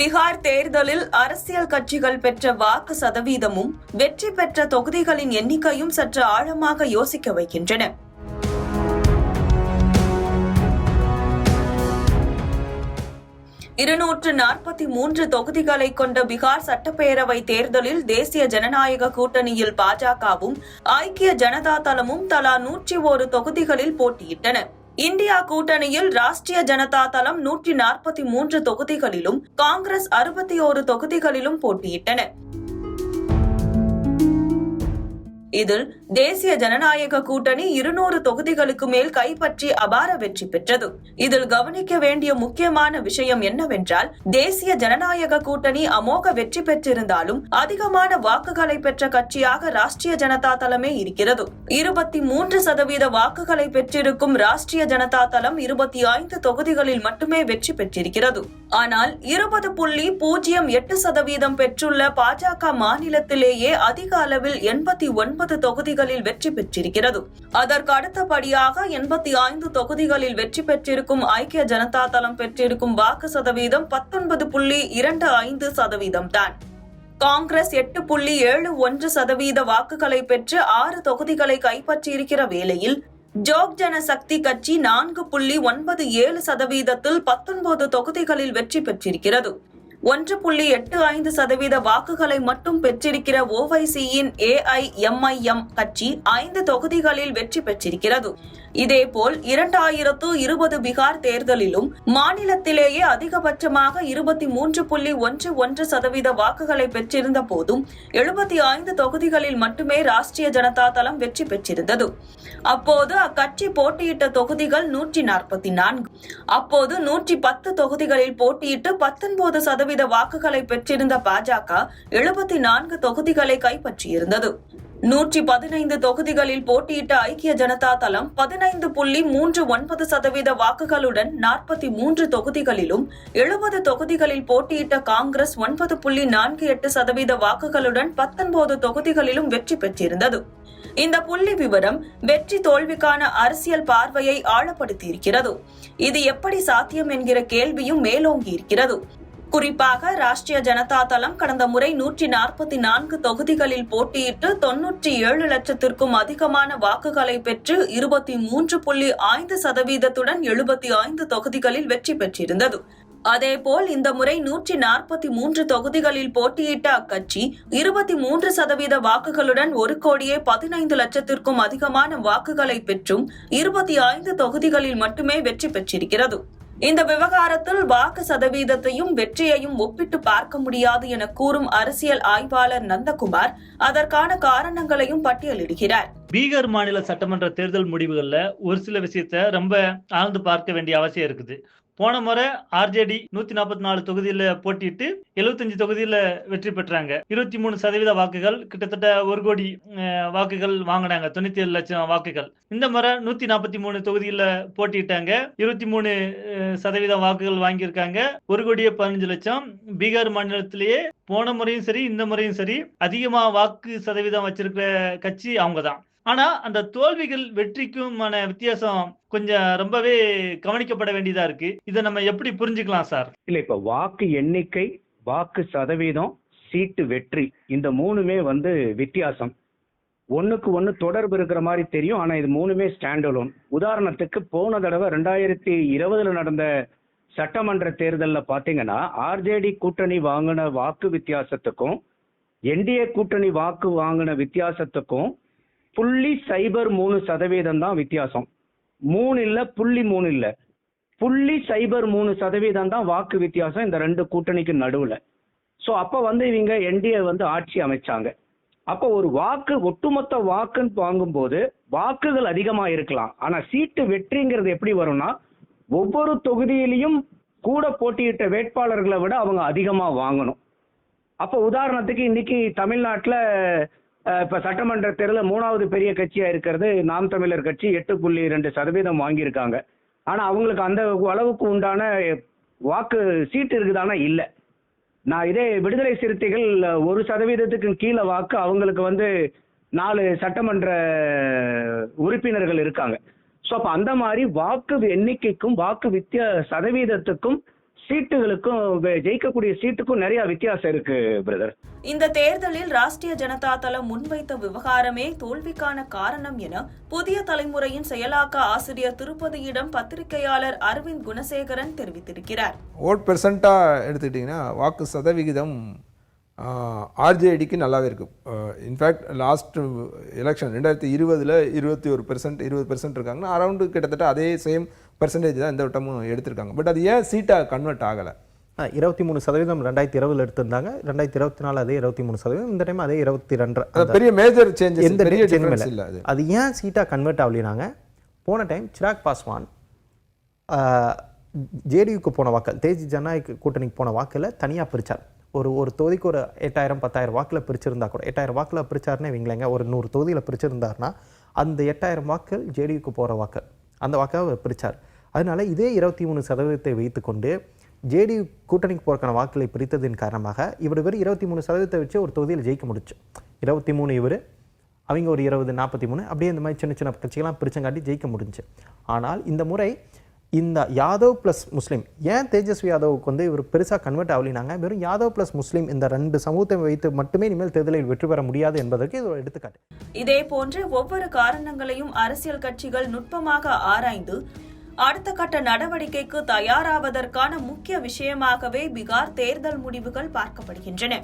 பீகார் தேர்தலில் அரசியல் கட்சிகள் பெற்ற வாக்கு சதவீதமும் வெற்றி பெற்ற தொகுதிகளின் எண்ணிக்கையும் சற்று ஆழமாக யோசிக்க வைக்கின்றன. (243) தொகுதிகளை கொண்ட பீகார் சட்டப்பேரவை தேர்தலில் தேசிய ஜனநாயக கூட்டணியில் பாஜகவும் ஐக்கிய ஜனதா தளமும் தலா 101 தொகுதிகளில் போட்டியிட்டன. இந்தியா கூட்டணியில் ராஷ்டிரிய ஜனதா தளம் 143 தொகுதிகளிலும் காங்கிரஸ் 61 தொகுதிகளிலும் போட்டியிட்டன. இதில் தேசிய ஜனநாயக கூட்டணி 200 தொகுதிகளுக்கு மேல் கைப்பற்றி அபார வெற்றி பெற்றது. இதில் கவனிக்க வேண்டிய முக்கியமான விஷயம் என்னவென்றால், தேசிய ஜனநாயக கூட்டணி அமோக வெற்றி பெற்றிருந்தாலும் அதிகமான வாக்குகளை பெற்ற கட்சியாக ராஷ்டிரிய ஜனதா தளமே இருக்கிறது. 23% வாக்குகளை பெற்றிருக்கும் ராஷ்டிரிய ஜனதா தளம் 25 தொகுதிகளில் மட்டுமே வெற்றி பெற்றிருக்கிறது. ஆனால் 20.08% பெற்றுள்ள பாஜக மாநிலத்திலேயே அதிக அளவில் 89 தொகுதிகளில் வெற்றி பெற்றிருக்கிறது. அதற்கு அடுத்தபடியாக 85 தொகுதிகளில் வெற்றி பெற்றிருக்கும் ஐக்கிய ஜனதா தளம் பெற்றிருக்கும் வாக்கு சதவீதம் 19.25% தான். காங்கிரஸ் 8.71% வாக்குகளை பெற்று 6 தொகுதிகளை கைப்பற்றியிருக்கிற வேளையில் ஜோக் ஜன சக்தி கட்சி 4.97% 19 தொகுதிகளில் வெற்றி பெற்றிருக்கிறது. 1.85% வாக்குகளை மட்டும் பெற்றிருக்கிற ஓவைசியின் AIMIM கட்சி 5 தொகுதிகளில் வெற்றி பெற்றிருக்கிறது. இதேபோல் 2020 பீகார் தேர்தலிலும் மாநிலத்திலேயே அதிகபட்சமாக 23.11% வாக்குகளை பெற்றிருந்த போதும் 75 தொகுதிகளில் மட்டுமே ராஷ்டிரிய ஜனதா தளம் வெற்றி பெற்றிருந்தது. அப்போது அக்கட்சி போட்டியிட்ட தொகுதிகள் 144. அப்போது 110 தொகுதிகளில் போட்டியிட்டு 19% வாக்குகளை பெற்றிருந்த பாஜக 74 தொகுதிகளை கைப்பற்றியிருந்தது. 115 தொகுதிகளில் போட்டியிட்ட ஐக்கிய ஜனதா தளம் 15.39% வாக்குகளுடன் 43 தொகுதிகளிலும், 70 தொகுதிகளில் போட்டியிட்ட காங்கிரஸ் 9.48% வாக்குகளுடன் 19 தொகுதிகளிலும் வெற்றி பெற்றிருந்தது. இந்த புள்ளி விவரம் வெற்றி தோல்விக்கான அரசியல் பார்வையை ஆழப்படுத்தியிருக்கிறது. இது எப்படி சாத்தியம் என்கிற கேள்வியும் மேலோங்கி இருக்கிறது. குறிப்பாக ராஷ்டிரிய ஜனதா தளம் கடந்த முறை 144 தொகுதிகளில் போட்டியிட்டு 97 லட்சத்திற்கும் அதிகமான வாக்குகளை பெற்று 23.5%உடன் 75 தொகுதிகளில் வெற்றி பெற்றிருந்தது. அதேபோல் இந்த முறை 143 தொகுதிகளில் போட்டியிட்ட அக்கட்சி 23% வாக்குகளுடன் 1,15 லட்சத்திற்கும் அதிகமான வாக்குகளை பெற்றும் 25 தொகுதிகளில் மட்டுமே வெற்றி பெற்றிருக்கிறது. இந்த விவகாரத்தில் வாக்கு சதவீதத்தையும் வெற்றியையும் ஒப்பிட்டு பார்க்க முடியாது என கூறும் அரசியல் ஆய்வாளர் நந்தகுமார் அதற்கான காரணங்களையும் பட்டியலிடுகிறார். பீகார் மாநில சட்டமன்ற தேர்தல் முடிவுகள்ல ஒரு சில விஷயத்த ரொம்ப ஆழ்ந்து பார்க்க வேண்டிய அவசியம் இருக்குது. போன முறை RJD 144 தொகுதியில போட்டிட்டு 75 தொகுதியில வெற்றி பெற்றாங்க. 23% வாக்குகள், கிட்டத்தட்ட 1 கோடி வாக்குகள் வாங்கினாங்க, 97 லட்சம் வாக்குகள். இந்த முறை 143 தொகுதியில போட்டிட்டாங்க, 23% வாக்குகள் வாங்கியிருக்காங்க, 1,15 லட்சம். பீகார் மாநிலத்திலேயே போன முறையும் சரி இந்த முறையும் சரி அதிகமா வாக்கு சதவீதம் வச்சிருக்கிற கட்சி அவங்க தான். ஆனா அந்த தோல்விகள் வெற்றிக்குமான வித்தியாசம் கொஞ்சம் ரொம்பவே கவனிக்கப்பட வேண்டியதா இருக்கு. இதை நம்ம எப்படி புரிஞ்சுக்கலாம் சார்? இல்ல, இப்ப வாக்கு எண்ணிக்கை, வாக்கு சதவீதம், சீட்டு வெற்றி, இந்த மூணுமே வித்தியாசம். ஒண்ணுக்கு ஒண்ணு தொடர்பு இருக்கிற மாதிரி தெரியும். ஆனா இது மூணுமே ஸ்டாண்ட் அலோன். உதாரணத்துக்கு போன தடவை 2020 நடந்த சட்டமன்ற தேர்தலில் பாத்தீங்கன்னா RJD கூட்டணி வாங்கின வாக்கு வித்தியாசத்துக்கும் NDA கூட்டணி வாக்கு வாங்கின வித்தியாசத்துக்கும் 0.03% தான் வித்தியாசம். 3 இல்ல, 0.3 இல்ல, 0.03% தான் வாக்கு வித்தியாசம் இந்த ரெண்டு கூட்டணிக்கு நடுவுல. சோ அப்ப இவங்க NDA ஆட்சி அமைச்சாங்க. அப்ப ஒரு வாக்கு, ஒட்டுமொத்த வாக்குன்னு வாங்கும்போது வாக்குகள் அதிகமா இருக்கலாம். ஆனா சீட்டு வெற்றிங்கிறது எப்படி வரும்னா, ஒவ்வொரு தொகுதியிலையும் கூட போட்டியிட்ட வேட்பாளர்களை விட அவங்க அதிகமா வாங்கணும். அப்ப உதாரணத்துக்கு இன்னைக்கு தமிழ்நாட்டுல இப்ப சட்டமன்ற தேர்தலில் 3வது பெரிய கட்சியா இருக்கிறது நாம் தமிழர் கட்சி 8.2% வாங்கியிருக்காங்க. ஆனா அவங்களுக்கு அந்த அளவுக்கு உண்டான வாக்கு சீட்டு இருக்குதானா இல்ல. நான் இதே விடுதலை சிறுத்தைகள் 1% கீழே வாக்கு, அவங்களுக்கு 4 சட்டமன்ற உறுப்பினர்கள் இருக்காங்க. ஸோ அப்ப அந்த மாதிரி வாக்கு எண்ணிக்கைக்கும் வாக்கு சதவீதத்துக்கும் சீட்டுகளுக்கும் ஜெயிக்கக்கூடிய சீட்டுக்கும் நிறைய வித்தியாசம் இருக்கு பிரதர். இந்த தேர்தலில் ராஷ்டிரிய ஜனதா தளம் முன்வைத்த விவகாரமே தோல்விக்கான காரணம் என புதிய தலைமுறையின் செயலாக்க ஆசிரியர் திருப்பதியிடம் பத்திரிகையாளர் அரவிந்த் குணசேகரன் தெரிவித்திருக்கிறார். ஓட் பெர்சென்ட்டாக எடுத்துக்கிட்டிங்கன்னா வாக்கு சதவிகிதம் ஆர்ஜேடிக்கு நல்லாவே இருக்கும். இன்ஃபேக்ட் லாஸ்ட் எலெக்ஷன் 2020 21% இருக்காங்கன்னா அரௌண்டு கிட்டத்தட்ட அதே சேம் பர்சன்டேஜ் தான் இந்த வட்டமும் எடுத்திருக்காங்க. பட் அது ஏன் சீட்டாக கன்வெர்ட் ஆகலை? 23% 2020 எடுத்திருந்தாங்க, 2024 அதே 23%, இந்த டைம் அதே 22. பெரிய மேஜர் சேஞ்சஸ், எந்த பெரிய சேஞ்சும் டிஃபரன்ஸ் இல்லை. இல்லை. அது ஏன் சீட்டாக கன்வெர்ட் ஆகலினாங்க, போன டைம் சிராக் பாஸ்வான் ஜேடியுக்கு போன வாக்கள், தேசிய ஜனநாயக கூட்டணிக்கு போன வாக்கில் தனியாக பிரித்தார். ஒரு தொகுதிக்கு ஒரு 8000 10,000 வாக்கில் பிரிச்சிருந்தா கூட, 8000 வாக்கில் பிரிச்சாருன்னு வைங்களேங்க, ஒரு 100 தொகுதியில் பிரிச்சிருந்தாருன்னா அந்த 8000 வாக்கள் ஜேடியுக்கு போகிற வாக்கள், அந்த வாக்காக அவர் பிரித்தார். அதனால இதே 23% வைத்துக்கொண்டு ஜேடியு கூட்டணிக்கு போறதுக்கான வாக்குகளை பிரித்ததின் காரணமாக இவர் வெறும் 23% வச்சு ஒரு தொகுதியில் ஜெயிக்க முடிச்சு. 23 இவர், அவங்க ஒரு 20 43, அப்படியே இந்த மாதிரி சின்ன சின்ன கட்சிகள்லாம் பிரிச்சங்காட்டி ஜெயிக்க முடிஞ்சு. ஆனால் இந்த முறை இந்த யாதவ் ப்ளஸ் முஸ்லீம், ஏன் தேஜஸ்வி யாதவுக்கு வந்து இவர் பெருசாக கன்வெர்ட் ஆகலினாங்க, வெறும் யாதவ் ப்ளஸ் முஸ்லீம் இந்த 2 சமூகத்தை வைத்து மட்டுமே இனிமேல் தேர்தலில் வெற்றி பெற முடியாது என்பதற்கு இது ஒரு எடுத்துக்காட்டு. இதே போன்று ஒவ்வொரு காரணங்களையும் அரசியல் கட்சிகள் நுட்பமாக ஆராய்ந்து அடுத்த கட்ட நடவடிக்கைக்கு தயாராவதற்கான முக்கிய விஷயமாகவே பீகார் தேர்தல் முடிவுகள் பார்க்கப்படுகின்றன.